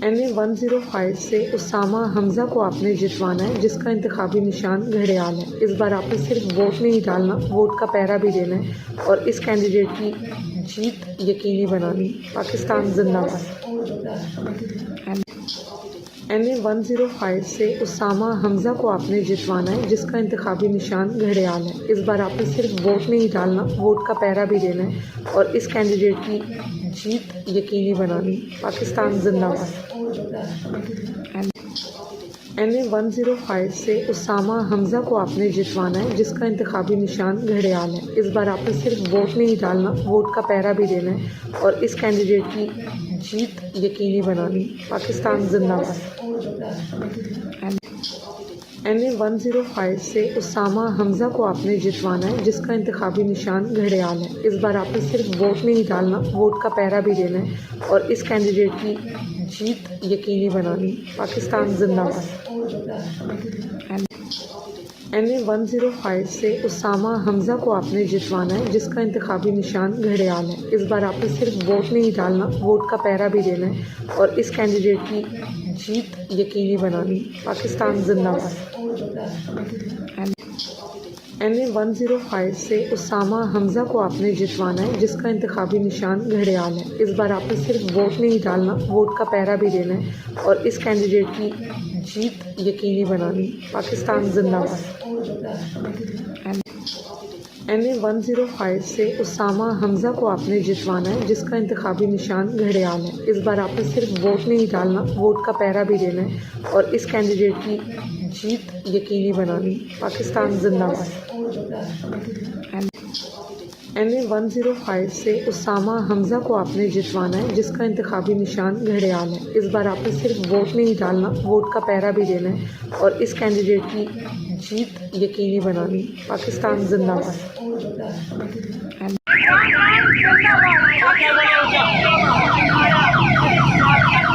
NA-105 سے اسامہ حمزہ کو آپ نے جتوانا ہے، جس کا انتخابی نشان گھڑیال ہے۔ اس بار آپ نے صرف ووٹ نہیں ڈالنا، ووٹ کا پہرا بھی دینا ہے اور اس کینڈیڈیٹ کی جیت یقینی بنانی۔ پاکستان زندہ باد۔ NA-105 سے اسامہ حمزہ کو آپ نے جتوانا ہے، جس کا انتخابی نشان گھڑیال ہے۔ اس بار آپ نے صرف ووٹ نہیں ڈالنا، ووٹ کا پہرا بھی دینا ہے اور اس کینڈیڈیٹ کی جیت یقینی بنانی۔ پاکستان زندہ باد۔ NA-105 سے اسامہ حمزہ کو آپ نے جتوانا ہے، جس کا انتخابی نشان گھڑیال ہے۔ اس بار آپ نے صرف ووٹ نہیں ڈالنا، ووٹ کا پہرا بھی دینا ہے اور اس کینڈیڈیٹ کی جیت یقینی بنانی۔ پاکستان زندہ باد۔ NA-105 سے اسامہ حمزہ کو آپ نے جتوانا ہے، جس کا انتخابی نشان گھڑیال ہے۔ اس بار آپ نے صرف ووٹ نہیں ڈالنا، ووٹ کا پہرا بھی دینا ہے اور اس کینڈیڈیٹ کی جیت یقینی بنانی۔ پاکستان زندہ باد۔ NA-105 سے اسامہ حمزہ کو آپ نے جتوانا ہے، جس کا انتخابی نشان گھڑیال ہے۔ اس بار آپ نے صرف ووٹ نہیں ڈالنا، ووٹ کا پہرا بھی دینا ہے اور اس کینڈیڈیٹ کی جیت یقینی بنانی۔ پاکستان زندہ باد۔ NA-105 سے اسامہ حمزہ کو آپ نے جتوانا ہے، جس کا انتخابی نشان گھڑیال ہے۔ اس بار آپ نے صرف ووٹ نہیں ڈالنا، ووٹ کا پہرا بھی دینا ہے اور اس کینڈیڈیٹ کی جیت یقینی بنانی۔ پاکستان زندہ باد۔ NA-105 سے اسامہ حمزہ کو آپ نے جتوانا ہے، جس کا انتخابی نشان گھڑیال ہے۔ اس بار آپ نے صرف ووٹ نہیں ڈالنا، ووٹ کا پہرا بھی دینا ہے اور اس کینڈیڈیٹ کی جیت یقینی بنانی۔ پاکستان زندہ باد۔ NA-105 سے اسامہ حمزہ کو آپ نے جتوانا ہے، جس کا انتخابی نشان گھڑیال ہے۔ اس بار آپ نے صرف ووٹ نہیں ڈالنا، ووٹ کا پہرا بھی دینا ہے اور اس کینڈیڈیٹ کی جیت یقینی بنانی۔ پاکستان زندہ باد۔